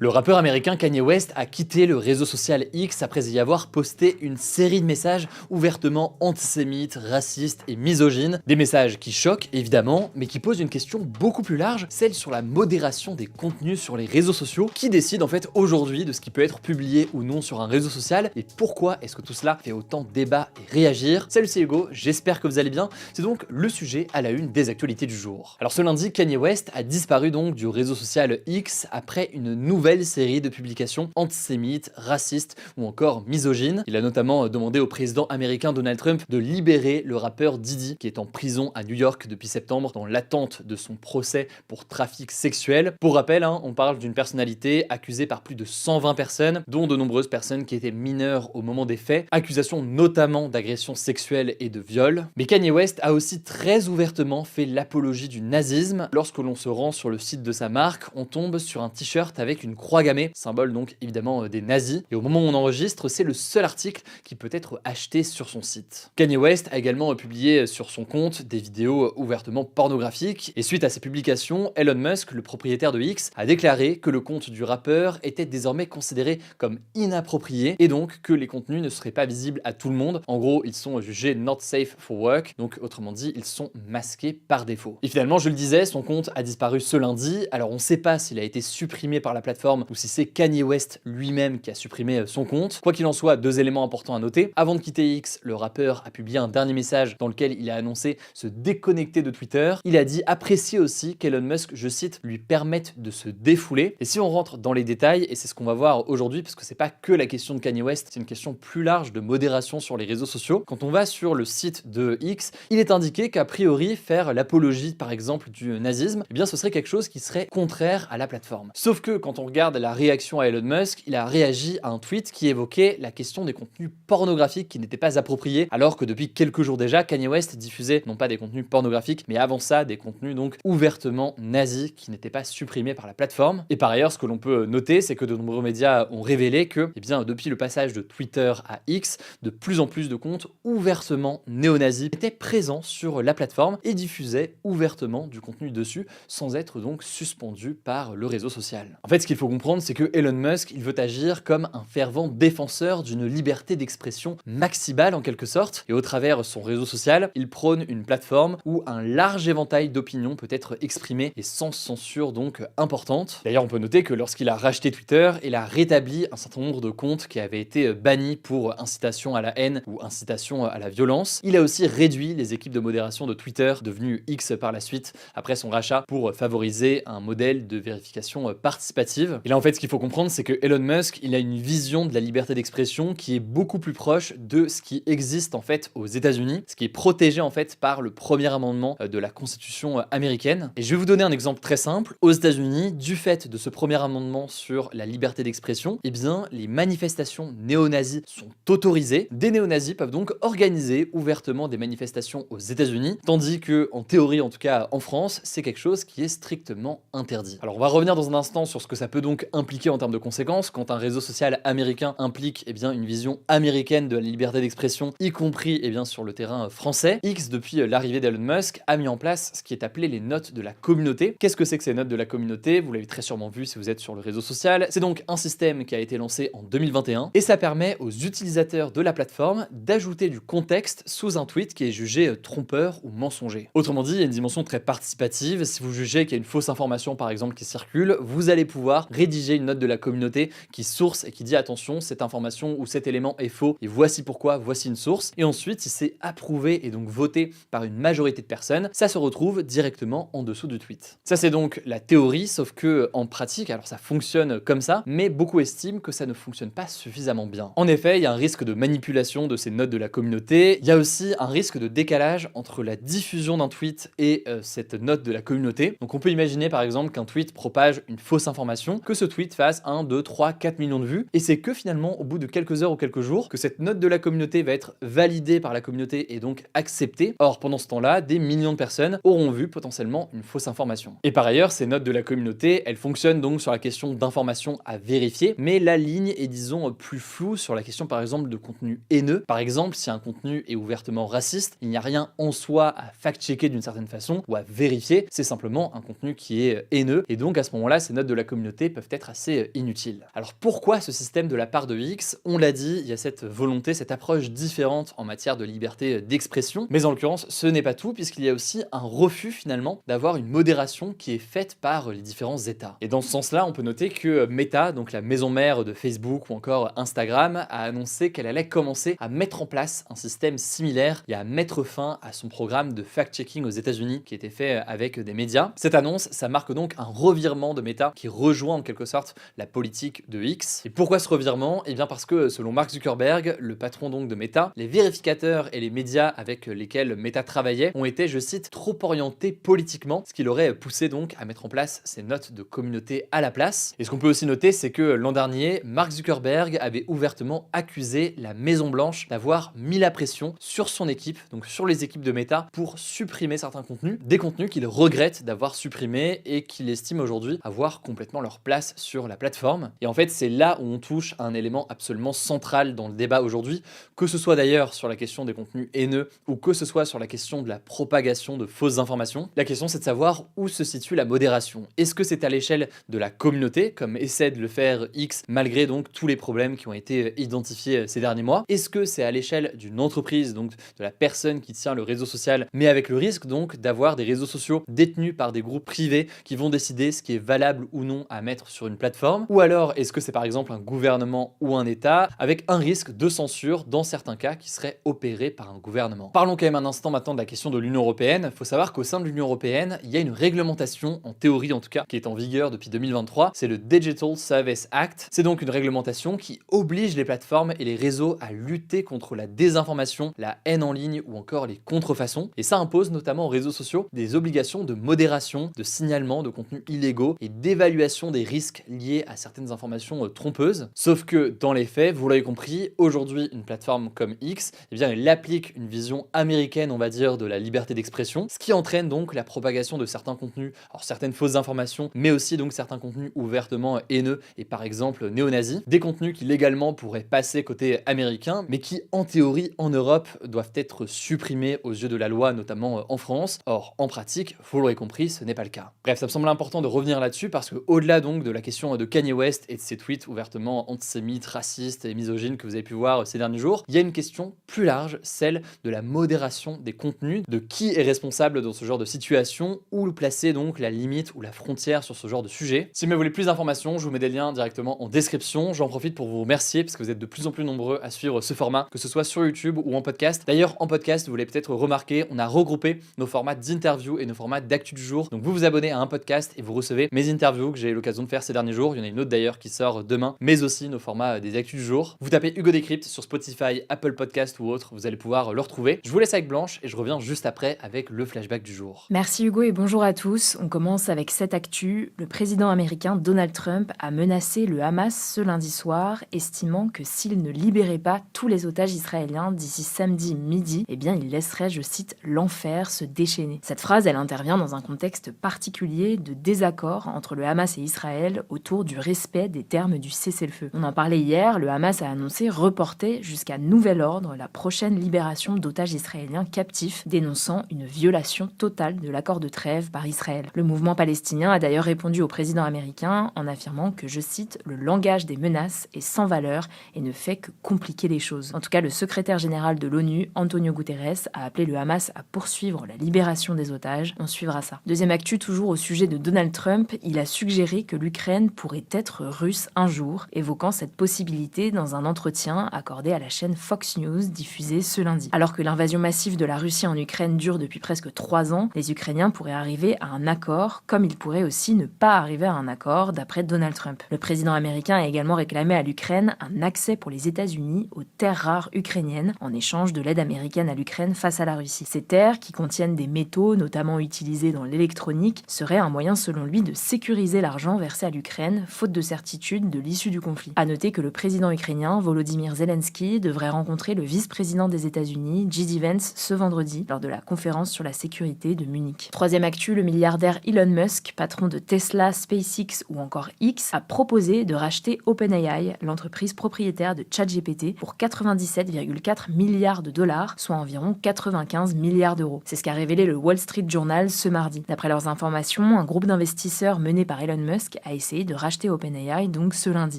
Le rappeur américain Kanye West a quitté le réseau social X après y avoir posté une série de messages ouvertement antisémites, racistes et misogynes. Des messages qui choquent évidemment, mais qui posent une question beaucoup plus large, celle sur la modération des contenus sur les réseaux sociaux. Qui décide en fait aujourd'hui de ce qui peut être publié ou non sur un réseau social et pourquoi est-ce que tout cela fait autant débat et réagir? Salut, c'est Hugo, j'espère que vous allez bien. C'est donc le sujet à la une des actualités du jour. Alors ce lundi, Kanye West a disparu donc du réseau social X après une nouvelle série de publications antisémites, racistes ou encore misogynes. Il a notamment demandé au président américain Donald Trump de libérer le rappeur Diddy qui est en prison à New York depuis septembre dans l'attente de son procès pour trafic sexuel. Pour rappel, on parle d'une personnalité accusée par plus de 120 personnes, dont de nombreuses personnes qui étaient mineures au moment des faits, accusations notamment d'agression sexuelle et de viol. Mais Kanye West a aussi très ouvertement fait l'apologie du nazisme. Lorsque l'on se rend sur le site de sa marque, on tombe sur un t-shirt avec une croix gammée, symbole donc évidemment des nazis. Et au moment où on enregistre, c'est le seul article qui peut être acheté sur son site. Kanye West a également publié sur son compte des vidéos ouvertement pornographiques. Et suite à ces publications, Elon Musk, le propriétaire de X, a déclaré que le compte du rappeur était désormais considéré comme inapproprié et donc que les contenus ne seraient pas visibles à tout le monde. En gros, ils sont jugés not safe for work, donc autrement dit, ils sont masqués par défaut. Et finalement, je le disais, son compte a disparu ce lundi. Alors on ne sait pas s'il a été supprimé par la plateforme ou si c'est Kanye West lui-même qui a supprimé son compte. Quoi qu'il en soit, deux éléments importants à noter. Avant de quitter X, le rappeur a publié un dernier message dans lequel il a annoncé se déconnecter de Twitter. Il a dit apprécier aussi qu'Elon Musk, je cite, lui permette de se défouler. Et si on rentre dans les détails, et c'est ce qu'on va voir aujourd'hui, parce que c'est pas que la question de Kanye West, c'est une question plus large de modération sur les réseaux sociaux. Quand on va sur le site de X, il est indiqué qu'a priori faire l'apologie par exemple du nazisme, eh bien ce serait quelque chose qui serait contraire à la plateforme. Sauf que quand on regarde la réaction à Elon Musk, il a réagi à un tweet qui évoquait la question des contenus pornographiques qui n'étaient pas appropriés, alors que depuis quelques jours déjà, Kanye West diffusait non pas des contenus pornographiques, mais avant ça des contenus donc ouvertement nazis qui n'étaient pas supprimés par la plateforme. Et par ailleurs, ce que l'on peut noter, c'est que de nombreux médias ont révélé que, eh bien, depuis le passage de Twitter à X, de plus en plus de comptes ouvertement néo-nazis étaient présents sur la plateforme et diffusaient ouvertement du contenu dessus, sans être donc suspendus par le réseau social. En fait, ce qu'il faut comprendre, c'est que Elon Musk, il veut agir comme un fervent défenseur d'une liberté d'expression maximale en quelque sorte, et au travers son réseau social, il prône une plateforme où un large éventail d'opinions peut être exprimé et sans censure donc importante. D'ailleurs, on peut noter que lorsqu'il a racheté Twitter, il a rétabli un certain nombre de comptes qui avaient été bannis pour incitation à la haine ou incitation à la violence. Il a aussi réduit les équipes de modération de Twitter, devenu X par la suite, après son rachat, pour favoriser un modèle de vérification participative. Et là, en fait, ce qu'il faut comprendre, c'est que Elon Musk, il a une vision de la liberté d'expression qui est beaucoup plus proche de ce qui existe en fait aux États-Unis, ce qui est protégé en fait par le premier amendement de la Constitution américaine. Et je vais vous donner un exemple très simple. Aux États-Unis, du fait de ce premier amendement sur la liberté d'expression, eh bien, les manifestations néo-nazis sont autorisées. Des néo-nazis peuvent donc organiser ouvertement des manifestations aux États-Unis, tandis que, en théorie, en tout cas en France, c'est quelque chose qui est strictement interdit. Alors, on va revenir dans un instant sur ce que ça peut donc impliquer en termes de conséquences quand un réseau social américain implique une vision américaine de la liberté d'expression, y compris sur le terrain français. X, depuis l'arrivée d'Elon Musk, a mis en place ce qui est appelé les notes de la communauté. Qu'est-ce que c'est que ces notes de la communauté? Vous l'avez très sûrement vu si vous êtes sur le réseau social. C'est donc un système qui a été lancé en 2021 et ça permet aux utilisateurs de la plateforme d'ajouter du contexte sous un tweet qui est jugé trompeur ou mensonger. Autrement dit, il y a une dimension très participative. Si vous jugez qu'il y a une fausse information par exemple qui circule, vous allez pouvoir rédiger une note de la communauté qui source et qui dit attention, cette information ou cet élément est faux et voici pourquoi, voici une source. Et ensuite, si c'est approuvé et donc voté par une majorité de personnes, ça se retrouve directement en dessous du tweet. Ça, c'est donc la théorie, sauf que en pratique, alors ça fonctionne comme ça, mais beaucoup estiment que ça ne fonctionne pas suffisamment bien. En effet, il y a un risque de manipulation de ces notes de la communauté. Il y a aussi un risque de décalage entre la diffusion d'un tweet et cette note de la communauté. Donc on peut imaginer par exemple qu'un tweet propage une fausse information, que ce tweet fasse 1, 2, 3, 4 millions de vues, et c'est que finalement au bout de quelques heures ou quelques jours que cette note de la communauté va être validée par la communauté et donc acceptée. Or pendant ce temps-là, des millions de personnes auront vu potentiellement une fausse information. Et par ailleurs, ces notes de la communauté, elles fonctionnent donc sur la question d'informations à vérifier, mais la ligne est disons plus floue sur la question par exemple de contenu haineux. Par exemple, si un contenu est ouvertement raciste, il n'y a rien en soi à fact-checker d'une certaine façon ou à vérifier, c'est simplement un contenu qui est haineux, et donc à ce moment-là, ces notes de la communauté peuvent être assez inutiles. Alors pourquoi ce système de la part de X? On l'a dit, il y a cette volonté, cette approche différente en matière de liberté d'expression, mais en l'occurrence, ce n'est pas tout, puisqu'il y a aussi un refus finalement d'avoir une modération qui est faite par les différents États. Et dans ce sens-là, on peut noter que Meta, donc la maison mère de Facebook ou encore Instagram, a annoncé qu'elle allait commencer à mettre en place un système similaire et à mettre fin à son programme de fact-checking aux États-Unis qui était fait avec des médias. Cette annonce, ça marque donc un revirement de Meta qui rejoint en quelque sorte la politique de X. Et pourquoi ce revirement? Eh bien parce que selon Mark Zuckerberg, le patron donc de Meta, les vérificateurs et les médias avec lesquels Meta travaillait ont été, je cite, trop orientés politiquement, ce qui l'aurait poussé donc à mettre en place ces notes de communauté à la place. Et ce qu'on peut aussi noter, c'est que l'an dernier, Mark Zuckerberg avait ouvertement accusé la Maison Blanche d'avoir mis la pression sur son équipe, donc sur les équipes de Meta, pour supprimer certains contenus, des contenus qu'il regrette d'avoir supprimés et qu'il estime aujourd'hui avoir complètement leur place sur la plateforme. Et en fait, c'est là où on touche à un élément absolument central dans le débat aujourd'hui, que ce soit d'ailleurs sur la question des contenus haineux ou que ce soit sur la question de la propagation de fausses informations. La question, c'est de savoir où se situe la modération. Est-ce que c'est à l'échelle de la communauté, comme essaie de le faire X, malgré donc tous les problèmes qui ont été identifiés ces derniers mois? Est-ce que c'est à l'échelle d'une entreprise, donc de la personne qui tient le réseau social, mais avec le risque donc d'avoir des réseaux sociaux détenus par des groupes privés qui vont décider ce qui est valable ou non à mettre sur une plateforme? Ou alors est-ce que c'est par exemple un gouvernement ou un État avec un risque de censure dans certains cas qui serait opéré par un gouvernement? Parlons quand même un instant maintenant de la question de l'Union européenne. Il faut savoir qu'au sein de l'Union européenne, il y a une réglementation, en théorie en tout cas, qui est en vigueur depuis 2023. C'est le Digital Service Act. C'est donc une réglementation qui oblige les plateformes et les réseaux à lutter contre la désinformation, la haine en ligne ou encore les contrefaçons. Et ça impose notamment aux réseaux sociaux des obligations de modération, de signalement de contenus illégaux et d'évaluation des risques liés à certaines informations trompeuses. Sauf que dans les faits, vous l'avez compris, aujourd'hui une plateforme comme X, eh bien, elle applique une vision américaine, on va dire, de la liberté d'expression, ce qui entraîne donc la propagation de certains contenus, alors certaines fausses informations, mais aussi donc certains contenus ouvertement haineux et par exemple néo-nazis, des contenus qui légalement pourraient passer côté américain, mais qui en théorie en Europe doivent être supprimés aux yeux de la loi, notamment en France. Or en pratique, vous l'aurez compris, ce n'est pas le cas. Bref, ça me semble important de revenir là-dessus parce que au-delà donc de la question de Kanye West et de ses tweets ouvertement antisémites, racistes et misogynes que vous avez pu voir ces derniers jours, il y a une question plus large, celle de la modération des contenus, de qui est responsable dans ce genre de situation, où placer donc la limite ou la frontière sur ce genre de sujet. Si vous voulez plus d'informations, je vous mets des liens directement en description. J'en profite pour vous remercier parce que vous êtes de plus en plus nombreux à suivre ce format, que ce soit sur YouTube ou en podcast. D'ailleurs, en podcast, vous l'avez peut-être remarqué, on a regroupé nos formats d'interview et nos formats d'actu du jour. Donc vous vous abonnez à un podcast et vous recevez mes interviews que j'ai eu l'occasion de faire ces derniers jours. Il y en a une autre d'ailleurs qui sort demain, mais aussi nos formats des actus du jour. Vous tapez Hugo Décrypte sur Spotify, Apple Podcast ou autre, vous allez pouvoir le retrouver. Je vous laisse avec Blanche et je reviens juste après avec le flashback du jour. Merci Hugo et bonjour à tous. On commence avec cette actu. Le président américain Donald Trump a menacé le Hamas ce lundi soir, estimant que s'il ne libérait pas tous les otages israéliens d'ici samedi midi, eh bien il laisserait, je cite, l'enfer se déchaîner. Cette phrase, elle intervient dans un contexte particulier de désaccord entre le Hamas et Israël autour du respect des termes du cessez-le-feu. On en parlait hier, le Hamas a annoncé reporter jusqu'à nouvel ordre la prochaine libération d'otages israéliens captifs, dénonçant une violation totale de l'accord de trêve par Israël. Le mouvement palestinien a d'ailleurs répondu au président américain en affirmant que, je cite, le langage des menaces est sans valeur et ne fait que compliquer les choses. En tout cas, le secrétaire général de l'ONU, Antonio Guterres, a appelé le Hamas à poursuivre la libération des otages. On suivra ça. Deuxième actu, toujours au sujet de Donald Trump, il a suggéré que l'Ukraine pourrait être russe un jour, évoquant cette possibilité dans un entretien accordé à la chaîne Fox News diffusé ce lundi. Alors que l'invasion massive de la Russie en Ukraine dure depuis presque 3 ans, les Ukrainiens pourraient arriver à un accord, comme ils pourraient aussi ne pas arriver à un accord, d'après Donald Trump. Le président américain a également réclamé à l'Ukraine un accès pour les États-Unis aux terres rares ukrainiennes, en échange de l'aide américaine à l'Ukraine face à la Russie. Ces terres, qui contiennent des métaux notamment utilisés dans l'électronique, seraient un moyen selon lui de sécuriser l'argent versé à l'Ukraine, faute de certitude de l'issue du conflit. À noter que le président ukrainien, Volodymyr Zelensky, devrait rencontrer le vice-président des États-Unis, J.D. Vance, ce vendredi, lors de la conférence sur la sécurité de Munich. Troisième actu, le milliardaire Elon Musk, patron de Tesla, SpaceX ou encore X, a proposé de racheter OpenAI, l'entreprise propriétaire de ChatGPT, pour 97,4 milliards de dollars, soit environ 95 milliards d'euros. C'est ce qu'a révélé le Wall Street Journal ce mardi. D'après leurs informations, un groupe d'investisseurs mené par Elon Musk Musk a essayé de racheter OpenAI donc ce lundi.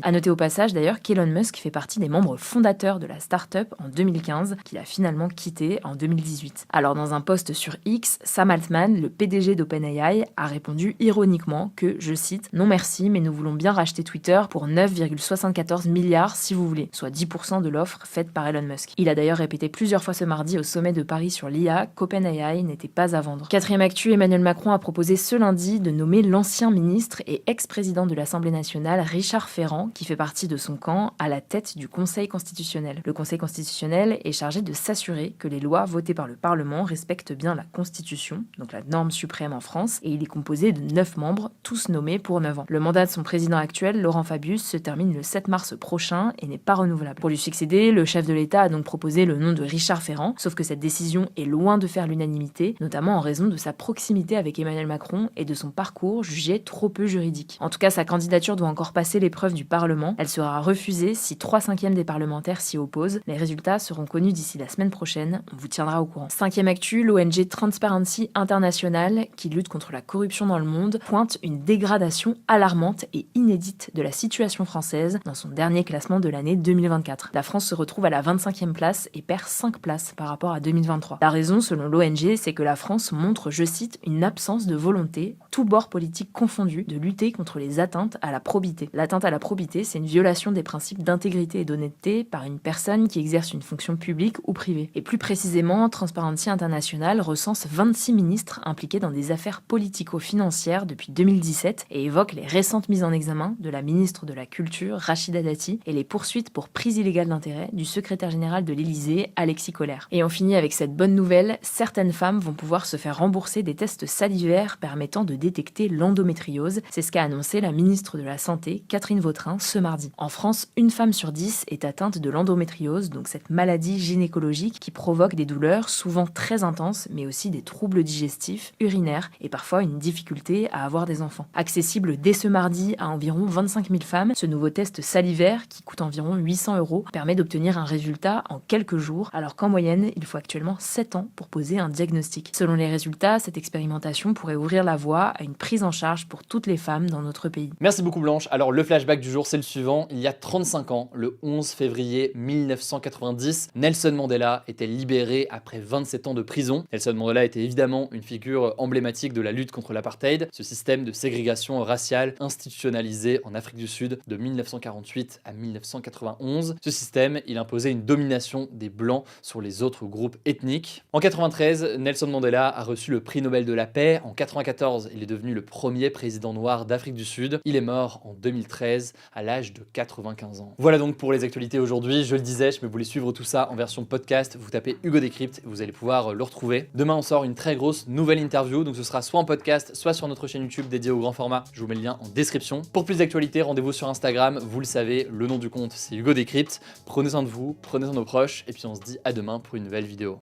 À noter au passage d'ailleurs qu'Elon Musk fait partie des membres fondateurs de la start-up en 2015, qu'il a finalement quitté en 2018. Alors dans un post sur X, Sam Altman, le PDG d'OpenAI, a répondu ironiquement que, je cite, « Non merci, mais nous voulons bien racheter Twitter pour 9,74 milliards si vous voulez », soit 10% de l'offre faite par Elon Musk. Il a d'ailleurs répété plusieurs fois ce mardi au sommet de Paris sur l'IA qu'OpenAI n'était pas à vendre. Quatrième actu, Emmanuel Macron a proposé ce lundi de nommer l'ancien ministre et ex-président de l'Assemblée nationale Richard Ferrand, qui fait partie de son camp, à la tête du Conseil constitutionnel. Le Conseil constitutionnel est chargé de s'assurer que les lois votées par le Parlement respectent bien la Constitution, donc la norme suprême en France, et il est composé de 9 membres, tous nommés pour 9 ans. Le mandat de son président actuel, Laurent Fabius, se termine le 7 mars prochain et n'est pas renouvelable. Pour lui succéder, le chef de l'État a donc proposé le nom de Richard Ferrand, sauf que cette décision est loin de faire l'unanimité, notamment en raison de sa proximité avec Emmanuel Macron et de son parcours jugé trop peu juridique. En tout cas, sa candidature doit encore passer l'épreuve du Parlement. Elle sera refusée si 3/5 des parlementaires s'y opposent. Les résultats seront connus d'ici la semaine prochaine. On vous tiendra au courant. Cinquième actu, l'ONG Transparency International, qui lutte contre la corruption dans le monde, pointe une dégradation alarmante et inédite de la situation française dans son dernier classement de l'année 2024. La France se retrouve à la 25e place et perd 5 places par rapport à 2023. La raison, selon l'ONG, c'est que la France montre, je cite, une absence de volonté, tous bords politiques confondus, de lutter contre les atteintes à la probité. L'atteinte à la probité, c'est une violation des principes d'intégrité et d'honnêteté par une personne qui exerce une fonction publique ou privée. Et plus précisément, Transparency International recense 26 ministres impliqués dans des affaires politico-financières depuis 2017 et évoque les récentes mises en examen de la ministre de la Culture, Rachida Dati, et les poursuites pour prise illégale d'intérêt du secrétaire général de l'Élysée, Alexis Collère. Et on finit avec cette bonne nouvelle, certaines femmes vont pouvoir se faire rembourser des tests salivaires permettant de détecter l'endométriose. C'est ce qu'a annoncé la ministre de la Santé, Catherine Vautrin, ce mardi. En France, une femme sur 10 est atteinte de l'endométriose, donc cette maladie gynécologique qui provoque des douleurs souvent très intenses, mais aussi des troubles digestifs, urinaires et parfois une difficulté à avoir des enfants. Accessible dès ce mardi à environ 25 000 femmes, ce nouveau test salivaire, qui coûte environ 800 €, permet d'obtenir un résultat en quelques jours, alors qu'en moyenne, il faut actuellement 7 ans pour poser un diagnostic. Selon les résultats, cette expérimentation pourrait ouvrir la voie à une prise en charge pour toutes les femmes dans notre pays. Merci beaucoup Blanche. Alors le flashback du jour c'est le suivant. Il y a 35 ans, le 11 février 1990, Nelson Mandela était libéré après 27 ans de prison. Nelson Mandela était évidemment une figure emblématique de la lutte contre l'apartheid, ce système de ségrégation raciale institutionnalisé en Afrique du Sud de 1948 à 1991. Ce système, il imposait une domination des Blancs sur les autres groupes ethniques. En 93, Nelson Mandela a reçu le prix Nobel de la paix. En 94, il est devenu le premier président noir d'Afrique du Sud. Il est mort en 2013 à l'âge de 95 ans. Voilà donc pour les actualités aujourd'hui. Je le disais, je voulais suivre tout ça en version podcast. Vous tapez Hugo Décrypte et vous allez pouvoir le retrouver. Demain, on sort une très grosse nouvelle interview. Donc ce sera soit en podcast, soit sur notre chaîne YouTube dédiée au grand format. Je vous mets le lien en description. Pour plus d'actualités, rendez-vous sur Instagram. Vous le savez, le nom du compte, c'est Hugo Décrypte. Prenez soin de vous, prenez soin de nos proches. Et puis on se dit à demain pour une nouvelle vidéo.